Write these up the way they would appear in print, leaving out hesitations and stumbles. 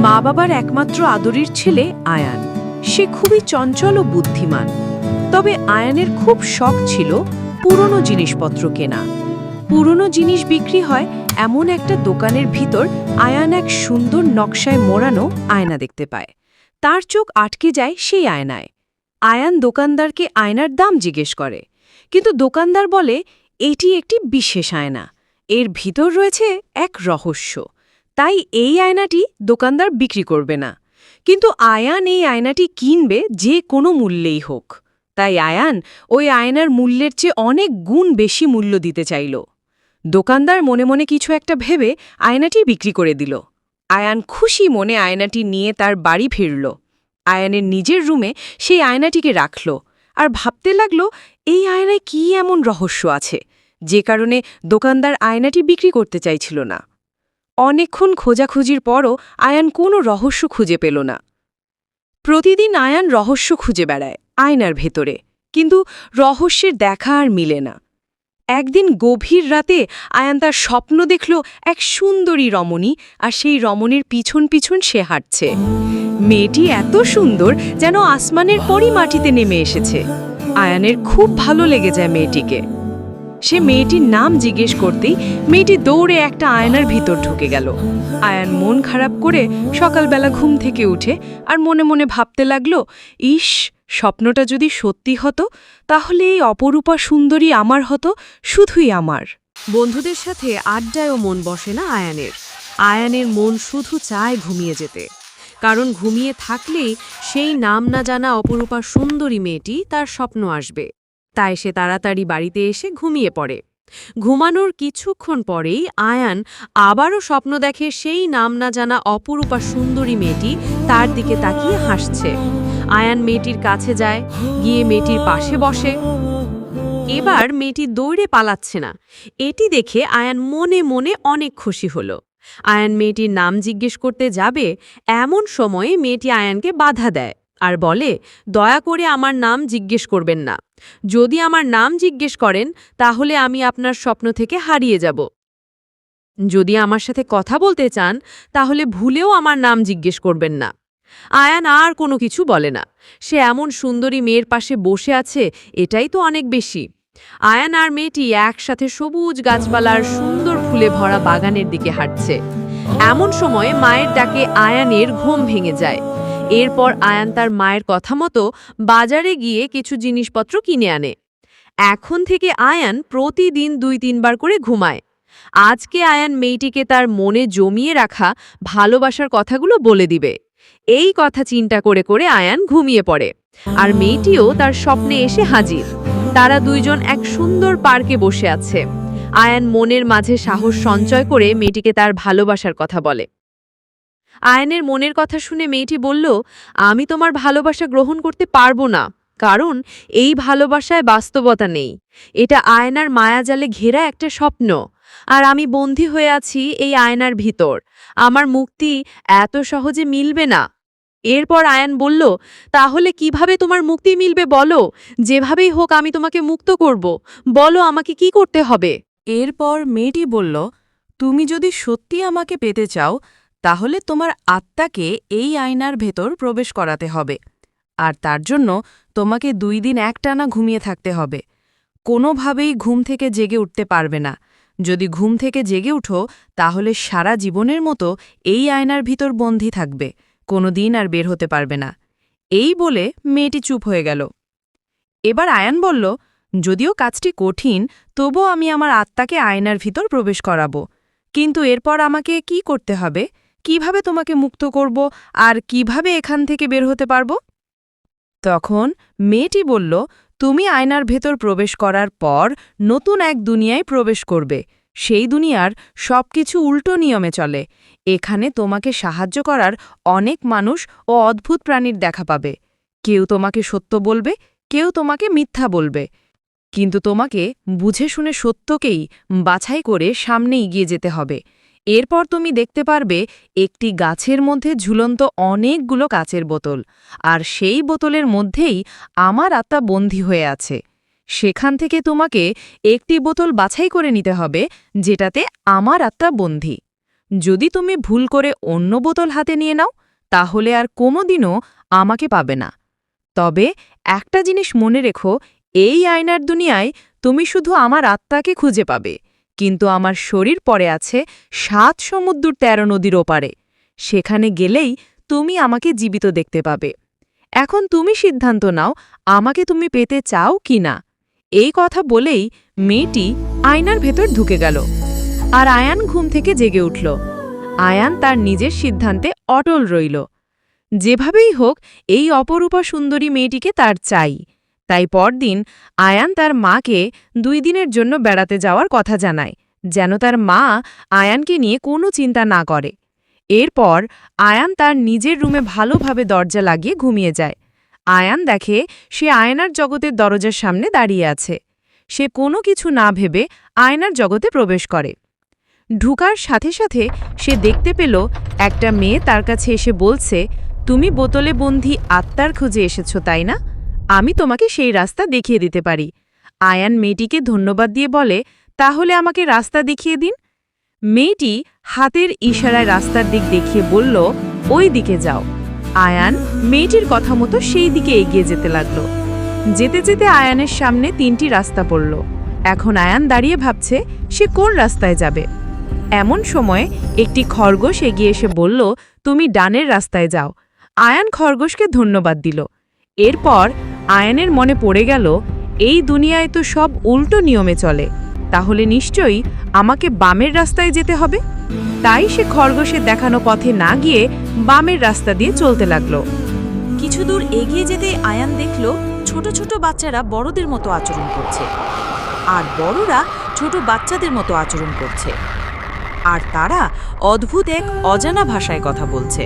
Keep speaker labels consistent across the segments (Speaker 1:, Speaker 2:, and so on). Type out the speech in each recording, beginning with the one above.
Speaker 1: মা বাবার একমাত্র আদরের ছেলে আয়ান। সে খুবই চঞ্চল ও বুদ্ধিমান। তবে আয়ানের খুব শখ ছিল পুরনো জিনিসপত্র কেনা। পুরনো জিনিস বিক্রি হয় এমন একটা দোকানের ভিতর আয়ান এক সুন্দর নকশায় মোড়ানো আয়না দেখতে পায়। তার চোখ আটকে যায় সেই আয়নায়। আয়ান দোকানদারকে আয়নার দাম জিজ্ঞেস করে, কিন্তু দোকানদার বলে এটি একটি বিশেষ আয়না, এর ভিতর রয়েছে এক রহস্য। তাই এই আয়নাটি দোকানদার বিক্রি করবে না। কিন্তু আয়ান এই আয়নাটি কিনবে যে কোনো মূল্যেই হোক। তাই আয়ান ওই আয়নার মূল্যের চেয়ে অনেক গুণ বেশি মূল্য দিতে চাইল। দোকানদার মনে মনে কিছু একটা ভেবে আয়নাটি বিক্রি করে দিল। আয়ান খুশি মনে আয়নাটি নিয়ে তার বাড়ি ফিরল। আয়ানের নিজের রুমে সেই আয়নাটিকে রাখল আর ভাবতে লাগল এই আয়নায় কী এমন রহস্য আছে যে কারণে দোকানদার আয়নাটি বিক্রি করতে চাইছিল না। অনেকক্ষণ খোঁজাখুঁজির পরও আয়ান কোনো রহস্য খুঁজে পেল না। প্রতিদিন আয়ান রহস্য খুঁজে বেড়ায় আয়নার ভেতরে, কিন্তু রহস্যের দেখা আর মিলে না। একদিন গভীর রাতে আয়ান তার স্বপ্ন দেখল এক সুন্দরী রমণী, আর সেই রমণীর পিছন পিছন সে হাঁটছে। মেয়েটি এত সুন্দর যেন আসমানের পরই মাটিতে নেমে এসেছে। আয়ানের খুব ভালো লেগে যায় মেয়েটিকে। সে মেয়েটির নাম জিজ্ঞেস করতেই মেয়েটি দৌড়ে একটা আয়নার ভিতর ঢুকে গেল। আয়ান মন খারাপ করে সকালবেলা ঘুম থেকে উঠে আর মনে মনে ভাবতে লাগল, ইস, স্বপ্নটা যদি সত্যি হতো তাহলে এই অপরূপা সুন্দরী আমার হতো, শুধুই আমার।
Speaker 2: বন্ধুদের সাথে আড্ডায়ও মন বসে না আয়ানের। আয়ানের মন শুধু চায় ঘুমিয়ে যেতে, কারণ ঘুমিয়ে থাকলেই সেই নাম না জানা অপরূপা সুন্দরী মেয়েটি তার স্বপ্ন আসবে। তাই সে তাড়াতাড়ি বাড়িতে এসে ঘুমিয়ে পড়ে। ঘুমানোর কিছুক্ষণ পরেই আয়ান আবারও স্বপ্ন দেখে সেই নাম না জানা অপরূপা সুন্দরী মেয়েটি তার দিকে তাকিয়ে হাসছে। আয়ান মেয়েটির কাছে যায়, গিয়ে মেয়েটির পাশে বসে। এবার মেয়েটি দৌড়ে পালাচ্ছে না। এটি দেখে আয়ান মনে মনে অনেক খুশি হলো। আয়ান মেয়েটির নাম জিজ্ঞেস করতে যাবে, এমন সময়ে মেয়েটি আয়ানকে বাধা দেয় আর বলে, দয়া করে আমার নাম জিজ্ঞেস করবেন না। যদি আমার নাম জিজ্ঞেস করেন তাহলে আমি আপনার স্বপ্ন থেকে হারিয়ে যাব। যদি আমার সাথে কথা বলতে চান তাহলে ভুলেও আমার নাম জিজ্ঞেস করবেন না। আয়ান আর কোনো কিছু বলে না। সে এমন সুন্দরী মেয়ের পাশে বসে আছে, এটাই তো অনেক বেশি। আয়ান আর মেয়েটি একসাথে সবুজ গাছপালার সুন্দর ফুলে ভরা বাগানের দিকে হাঁটছে। এমন সময় মায়ের ডাকে আয়ানের ঘুম ভেঙে যায়। এরপর আয়ান তার মায়ের কথা মতো বাজারে গিয়ে কিছু জিনিসপত্র কিনে আনে। এখন থেকে আয়ান প্রতিদিন 2-3 বার করে ঘুমায়। আজকে আয়ান মেয়েটিকে তার মনে জমিয়ে রাখা ভালোবাসার কথাগুলো বলে দিবে। এই কথা চিন্তা করে করে আয়ান ঘুমিয়ে পড়ে, আর মেয়েটিও তার স্বপ্নে এসে হাজির। তারা দুইজন এক সুন্দর পার্কে বসে আছে। আয়ান মনের মাঝে সাহস সঞ্চয় করে মেয়েটিকে তার ভালোবাসার কথা বলে। আয়ানের মনের কথা শুনে মেয়েটি বলল, আমি তোমার ভালোবাসা গ্রহণ করতে পারবো না, কারণ এই ভালোবাসায় বাস্তবতা নেই। এটা আয়নার মায়াজালে ঘেরা একটা স্বপ্ন, আর আমি বন্দী হয়ে আছি এই আয়নার ভিতর। আমার মুক্তি এত সহজে মিলবে না। এরপর আয়ান বলল, তাহলে কিভাবে তোমার মুক্তি মিলবে বলো? যেভাবেই হোক আমি তোমাকে মুক্ত করব। বলো আমাকে কি করতে হবে?
Speaker 1: এরপর মেয়েটি বলল, তুমি যদি সত্যি আমাকে পেতে চাও তাহলে তোমার আত্মাকে এই আয়নার ভেতর প্রবেশ করাতে হবে, আর তার জন্য তোমাকে 2 দিন একটানা ঘুমিয়ে থাকতে হবে। কোনোভাবেই ঘুম থেকে জেগে উঠতে পারবে না। যদি ঘুম থেকে জেগে উঠো তাহলে সারা জীবনের মতো এই আয়নার ভিতর বন্দী থাকবে, কোনো দিন আর বের হতে পারবে না। এই বলে মেয়েটি চুপ হয়ে গেল। এবার আয়ান বলল, যদিও কাজটি কঠিন, তবুও আমি আমার আত্মাকে আয়নার ভিতর প্রবেশ করাবো। কিন্তু এরপর আমাকে কি করতে হবে? কিভাবে তোমাকে মুক্ত করব, আর কিভাবে এখান থেকে বের হতে পারব? তখন মেয়েটি বলল, তুমি আয়নার ভেতর প্রবেশ করার পর নতুন এক দুনিয়ায় প্রবেশ করবে। সেই দুনিয়ার সবকিছু উল্টো নিয়মে চলে। এখানে তোমাকে সাহায্য করার অনেক মানুষ ও অদ্ভুত প্রাণীর দেখা পাবে। কেউ তোমাকে সত্য বলবে, কেউ তোমাকে মিথ্যা বলবে, কিন্তু তোমাকে বুঝে শুনে সত্যকেই বাছাই করে সামনে এগিয়ে যেতে হবে। এরপর তুমি দেখতে পারবে একটি গাছের মধ্যে ঝুলন্ত অনেকগুলো কাচের বোতল, আর সেই বোতলের মধ্যেই আমার আত্মা বন্দী হয়ে আছে। সেখান থেকে তোমাকে একটি বোতল বাছাই করে নিতে হবে যেটাতে আমার আত্মা বন্দী। যদি তুমি ভুল করে অন্য বোতল হাতে নিয়ে নাও তাহলে আর কোনোদিনও আমাকে পাবে না। তবে একটা জিনিস মনে রেখো, এই আয়নার দুনিয়ায় তুমি শুধু আমার আত্মাকে খুঁজে পাবে, কিন্তু আমার শরীর পড়ে আছে 7 সমুদ্র 13 নদীর ওপারে। সেখানে গেলেই তুমি আমাকে জীবিত দেখতে পাবে। এখন তুমি সিদ্ধান্ত নাও, আমাকে তুমি পেতে চাও কি না। এই কথা বলেই মেয়েটি আয়নার ভেতর ঢুকে গেল, আর আয়ান ঘুম থেকে জেগে উঠল। আয়ান তার নিজের সিদ্ধান্তে অটল রইল। যেভাবেই হোক এই অপরূপা সুন্দরী মেয়েটিকে তার চাই। তাই পরদিন আয়ান তার মাকে 2 দিনের জন্য বেড়াতে যাওয়ার কথা জানায়, যেন তার মা আয়ানকে নিয়ে কোনো চিন্তা না করে। এরপর আয়ান তার নিজের রুমে ভালোভাবে দরজা লাগিয়ে ঘুমিয়ে যায়। আয়ান দেখে সে আয়নার জগতের দরজার সামনে দাঁড়িয়ে আছে। সে কোনো কিছু না ভেবে আয়নার জগতে প্রবেশ করে। ঢুকার সাথে সাথে সে দেখতে পেল একটা মেয়ে তার কাছে এসে বলছে, তুমি বোতলে বন্দী আত্মার খুঁজে এসেছো তাই না? আমি তোমাকে সেই রাস্তা দেখিয়ে দিতে পারি। আয়ান মেয়েটিকে ধন্যবাদ দিয়ে বলে, তাহলে আমাকে রাস্তা দেখিয়ে দিন। মেয়েটি হাতের ইশারায় রাস্তার দিক দেখিয়ে বলল, ওই দিকে যাও। আয়ান মেয়েটির কথা মতো সেই দিকে এগিয়ে যেতে লাগল। যেতে যেতে আয়ানের সামনে 3টি রাস্তা পড়ল। এখন আয়ান দাঁড়িয়ে ভাবছে সে কোন রাস্তায় যাবে। এমন সময় একটি খরগোশ এগিয়ে এসে বলল, তুমি ডানের রাস্তায় যাও। আয়ান খরগোশকে ধন্যবাদ দিল। এরপর আয়ানের মনে পড়ে গেল, এই দুনিয়ায় তো সব উল্টো নিয়মে চলে, তাহলে নিশ্চয়ই আমাকে বামের রাস্তায় যেতে হবে। তাই সে খরগোশের দেখানো পথে না গিয়ে বামের রাস্তা দিয়ে চলতে লাগল।
Speaker 3: কিছু দূর এগিয়ে যেতে আয়ান দেখল ছোট ছোট বাচ্চারা বড়দের মতো আচরণ করছে, আর বড়রা ছোট বাচ্চাদের মতো আচরণ করছে, আর তারা অদ্ভুত এক অজানা ভাষায় কথা বলছে।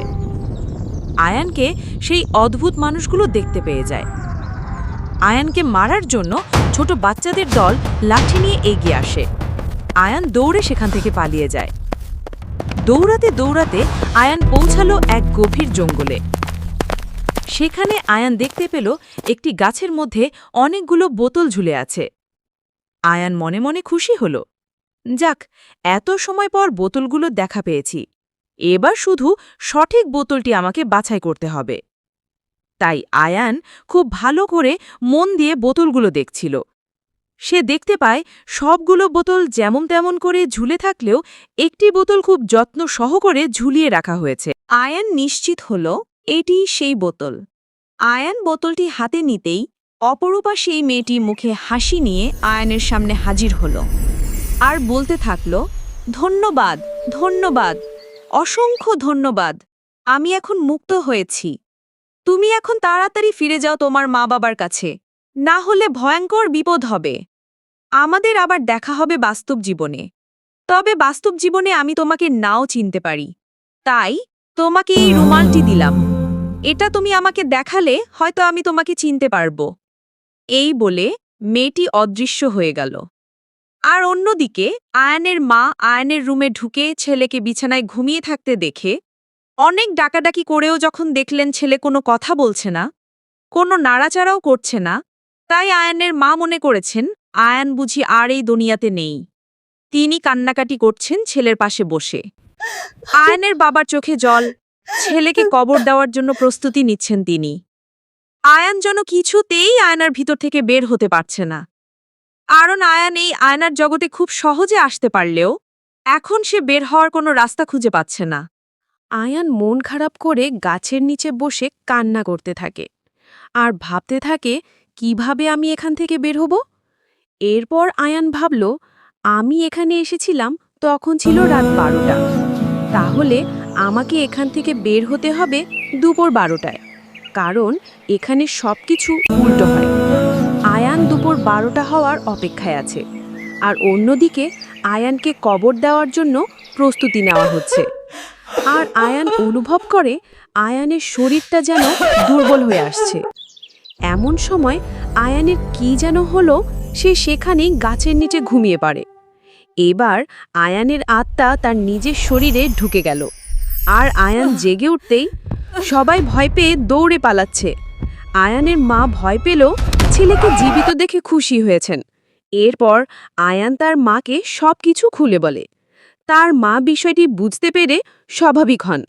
Speaker 3: আয়ানকে সেই অদ্ভুত মানুষগুলো দেখতে পেয়ে যায়। আয়ানকে মারার জন্য ছোট বাচ্চাদের দল লাঠি নিয়ে এগিয়ে আসে। আয়ান দৌড়ে সেখান থেকে পালিয়ে যায়। দৌড়াতে দৌড়াতে আয়ান পৌঁছালো এক গভীর জঙ্গলে। সেখানে আয়ান দেখতে পেল একটি গাছের মধ্যে অনেকগুলো বোতল ঝুলে আছে। আয়ান মনে মনে খুশি হল, যাক, এত সময় পর বোতলগুলো দেখা পেয়েছি। এবার শুধু সঠিক বোতলটি আমাকে বাছাই করতে হবে। তাই আয়ান খুব ভালো করে মন দিয়ে বোতলগুলো দেখছিল। সে দেখতে পায় সবগুলো বোতল যেমন তেমন করে ঝুলে থাকলেও একটি বোতল খুব যত্ন সহকারে ঝুলিয়ে রাখা হয়েছে। আয়ান নিশ্চিত হল এটি সেই বোতল। আয়ান বোতলটি হাতে নিতেই অপরূপা সেই মেয়েটি মুখে হাসি নিয়ে আয়ানের সামনে হাজির হল, আর বলতে থাকল, ধন্যবাদ, ধন্যবাদ, অসংখ্য ধন্যবাদ। আমি এখন মুক্ত হয়েছি। তুমি এখন তাড়াতাড়ি ফিরে যাও তোমার মা বাবার কাছে, না হলে ভয়ঙ্কর বিপদ হবে। আমাদের আবার দেখা হবে বাস্তব জীবনে। তবে বাস্তব জীবনে আমি তোমাকে নাও চিনতে পারি, তাই তোমাকে এই রুমালটি দিলাম। এটা তুমি আমাকে দেখালে হয়তো আমি তোমাকে চিনতে পারব। এই বলে মেয়েটি অদৃশ্য হয়ে গেল। আর অন্যদিকে আয়ানের মা আয়ানের রুমে ঢুকে ছেলেকে বিছানায় ঘুমিয়ে থাকতে দেখে অনেক ডাকাডাকি করেও যখন দেখলেন ছেলে কোনো কথা বলছে না, কোনো নাড়াচাড়াও করছে না, তাই আয়ানের মা মনে করেছেন আয়ান বুঝি আর এই দুনিয়াতে নেই। তিনি কান্নাকাটি করছেন ছেলের পাশে বসে। আয়ানের বাবার চোখে জল, ছেলেকে কবর দেওয়ার জন্য প্রস্তুতি নিচ্ছেন তিনি। আয়ান যেন কিছুতেই আয়নার ভিতর থেকে বের হতে পারছে না। কারণ আয়ান এই আয়নার জগতে খুব সহজে আসতে পারলেও এখন সে বের হওয়ার কোনো রাস্তা খুঁজে পাচ্ছে না।
Speaker 2: আয়ান মন খারাপ করে গাছের নিচে বসে কান্না করতে থাকে আর ভাবতে থাকে, কিভাবে আমি এখান থেকে বের হব। এরপর আয়ান ভাবল, আমি এখানে এসেছিলাম তখন ছিল রাত 12টা, তাহলে আমাকে এখান থেকে বের হতে হবে দুপুর 12টায়, কারণ এখানে সবকিছু উল্টো হয়। আয়ান দুপুর 12টা হওয়ার অপেক্ষায় আছে, আর অন্যদিকে আয়ানকে কবর দেওয়ার জন্য প্রস্তুতি নেওয়া হচ্ছে। আর আয়ান অনুভব করে আয়ানের শরীরটা যেন দুর্বল হয়ে আসছে। এমন সময় আয়ানের কি যেন হলো, সে সেখানেই গাছের নিচে ঘুমিয়ে পড়ে। এবার আয়ানের আত্মা তার নিজের শরীরে ঢুকে গেল, আর আয়ান জেগে উঠতেই সবাই ভয় পেয়ে দৌড়ে পালাচ্ছে। আয়ানের মা ভয় পেল, ছেলেকে জীবিত দেখে খুশি হয়েছেন। এরপর আয়ান তার মাকে সবকিছু খুলে বলে।
Speaker 1: তার মা বিষয়টি বুঝতে পেরে স্বাভাবিক হন।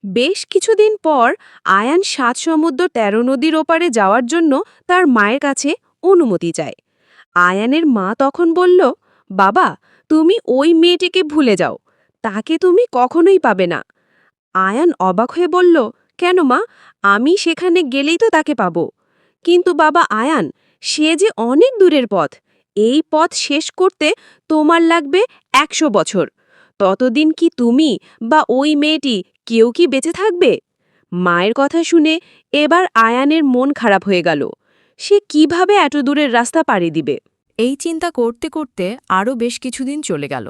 Speaker 1: বেশ কিছুদিন পর আয়ান ৭ সমুদ্র ১৩ নদীর ওপারে যাওয়ার জন্য তার মায়ের কাছে অনুমতি চায়। আয়ানের মা তখন বলল, বাবা, তুমি ওই মেয়েটিকে ভুলে যাও, তাকে তুমি কখনোই পাবে না। আয়ান অবাক হয়ে বলল, কেন মা, আমি সেখানে গেলেই তো তাকে পাব। কিন্তু বাবা আয়ান, সে যে অনেক দূরের পথ, এই পথ শেষ করতে তোমার লাগবে ১০০ বছর। ততদিন কি তুমি বা ওই মেয়েটি কেউ কি বেঁচে থাকবে? মায়ের কথা শুনে এবার আয়ানের মন খারাপ হয়ে গেল। সে কিভাবে এত দূরের রাস্তা পাড়ি দিবে?
Speaker 2: এই চিন্তা করতে করতে আরও বেশ কিছুদিন চলে গেল।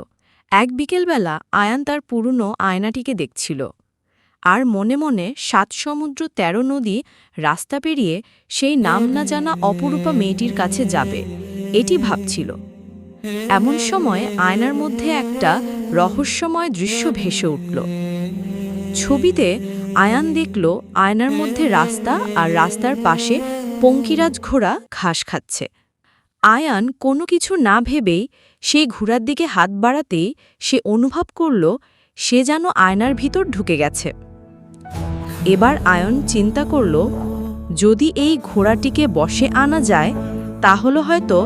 Speaker 2: এক বিকেলবেলা আয়ান তার পুরনো আয়নাটিকে দেখছিল আর মনে মনে ৭ সমুদ্র ১৩ নদী রাস্তা পেরিয়ে সেই নাম না জানা অপরূপা মেয়েটির কাছে যাবে, এটি ভাবছিল। এমন সময় আয়নার মধ্যে একটা রহস্যময় দৃশ্য ভেসে উঠল। ছবিতে আয়ান দেখল আয়নার মধ্যে রাস্তা আর রাস্তার পাশে পঙ্কিরাজ ঘোড়া ঘাস খাচ্ছে। আয়ান কোনো কিছু না ভেবেই সেই ঘোড়ার দিকে হাত বাড়াতেই সে অনুভব করল সে যেন আয়নার ভিতর ঢুকে গেছে। এবার আয়ন চিন্তা করল, যদি এই ঘোড়াটিকে বশে আনা যায় তাহলে হয়তো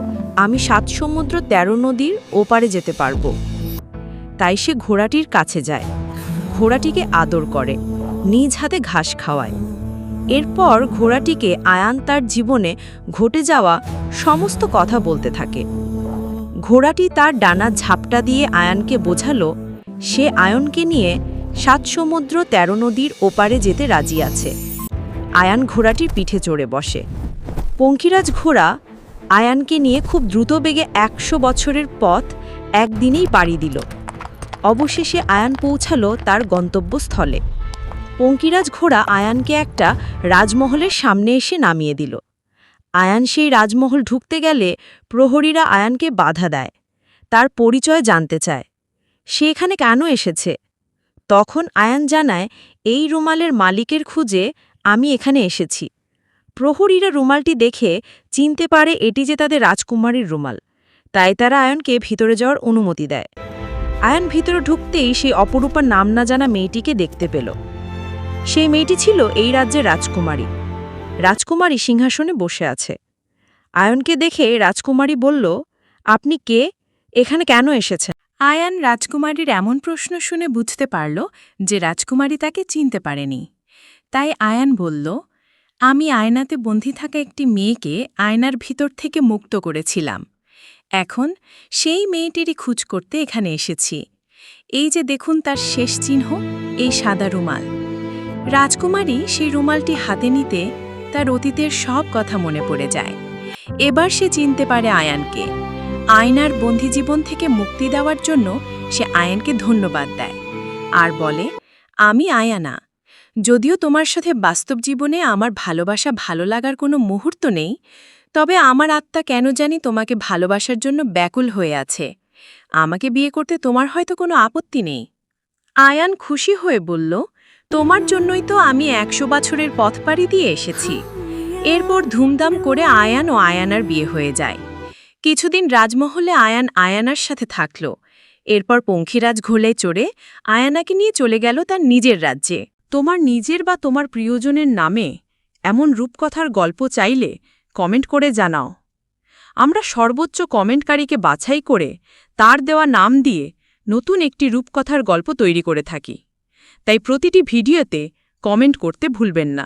Speaker 2: আমি ৭ সমুদ্র ১৩ নদীর ওপারে যেতে পারব। তাই সে ঘোড়াটির কাছে যায়, ঘোড়াটিকে আদর করে, নিজ হাতে ঘাস খাওয়ায়। এরপর ঘোড়াটিকে আয়ান তার জীবনে ঘটে যাওয়া সমস্ত কথা বলতে থাকে। ঘোড়াটি তার ডানা ঝাপটা দিয়ে আয়ানকে বোঝালো সে আয়নকে নিয়ে ৭ সমুদ্র ১৩ নদীর ওপারে যেতে রাজি আছে। আয়ান ঘোড়াটির পিঠে চড়ে বসে। পঙ্কিরাজ ঘোড়া আয়ানকে নিয়ে খুব দ্রুত বেগে ১০০ বছরের পথ একদিনেই পাড়ি দিল। অবশেষে আয়ান পৌঁছালো তার গন্তব্যস্থলে। পঙ্কিরাজ ঘোড়া আয়ানকে একটা রাজমহলের সামনে এসে নামিয়ে দিল। আয়ান সেই রাজমহল ঢুকতে গেলে প্রহরীরা আয়ানকে বাধা দেয়, তার পরিচয় জানতে চায়, সে এখানে কেন এসেছে। তখন আয়ান জানায়, এই রুমালের মালিকের খুঁজে আমি এখানে এসেছি। প্রহরীরা রুমালটি দেখে চিনতে পারে এটি যে তাদের রাজকুমারীর রুমাল, তাই তারা আয়ানকে ভিতরে যাওয়ার অনুমতি দেয়। আয়ান ভিতরে ঢুকতেই সেই অপরূপার নাম না জানা মেয়েটিকে দেখতে পেল। সেই মেয়েটি ছিল এই রাজ্যের রাজকুমারী। রাজকুমারী সিংহাসনে বসে আছে। আয়নকে দেখে রাজকুমারী বলল, আপনি কে, এখানে কেন এসেছেন?
Speaker 4: আয়ান রাজকুমারীর এমন প্রশ্ন শুনে বুঝতে পারল যে রাজকুমারী তাকে চিনতে পারেনি। তাই আয়ান বলল, আমি আয়নাতে বন্দী থাকা একটি মেয়েকে আয়নার ভিতর থেকে মুক্ত করেছিলাম। এখন সেই মেয়েটিরই খোঁজ করতে এখানে এসেছি। এই যে দেখুন তার শেষ চিহ্ন, এই সাদা রুমাল। রাজকুমারী সেই রুমালটি হাতে নিতে তার অতীতের সব কথা মনে পড়ে যায়। এবার সে চিনতে পারে আয়ানকে। আয়নার বন্দী জীবন থেকে মুক্তি দেওয়ার জন্য সে আয়ানকে ধন্যবাদ দেয় আর বলে, আমি আয়ানা। যদিও তোমার সাথে বাস্তব জীবনে আমার ভালোবাসা ভালো লাগার কোনো মুহূর্ত নেই, তবে আমার আত্মা কেন জানি তোমাকে ভালোবাসার জন্য ব্যাকুল হয়ে আছে। আমাকে বিয়ে করতে তোমার হয়তো কোনো আপত্তি নেই। আয়ান খুশি হয়ে বলল, তোমার জন্যই তো আমি ১০০ বছরের পথ পাড়ি দিয়ে এসেছি। এরপর ধুমধাম করে আয়ান ও আয়ানার বিয়ে হয়ে যায়। কিছুদিন রাজমহলে আয়ান আয়ানার সাথে থাকল। এরপর পঙ্খিরাজ ঘোড়ায় চড়ে আয়ানাকে নিয়ে চলে গেল তার নিজের রাজ্যে।
Speaker 2: তোমার নিজের বা তোমার প্রিয়জনের নামে এমন রূপকথার গল্প চাইলে কমেন্ট করে জানাও। আমরা সর্বোচ্চ কমেন্টকারীকে বাছাই করে তার দেওয়া নাম দিয়ে নতুন একটি রূপকথার গল্প তৈরি করে থাকি। তাই প্রতিটি ভিডিওতে কমেন্ট করতে ভুলবেন না।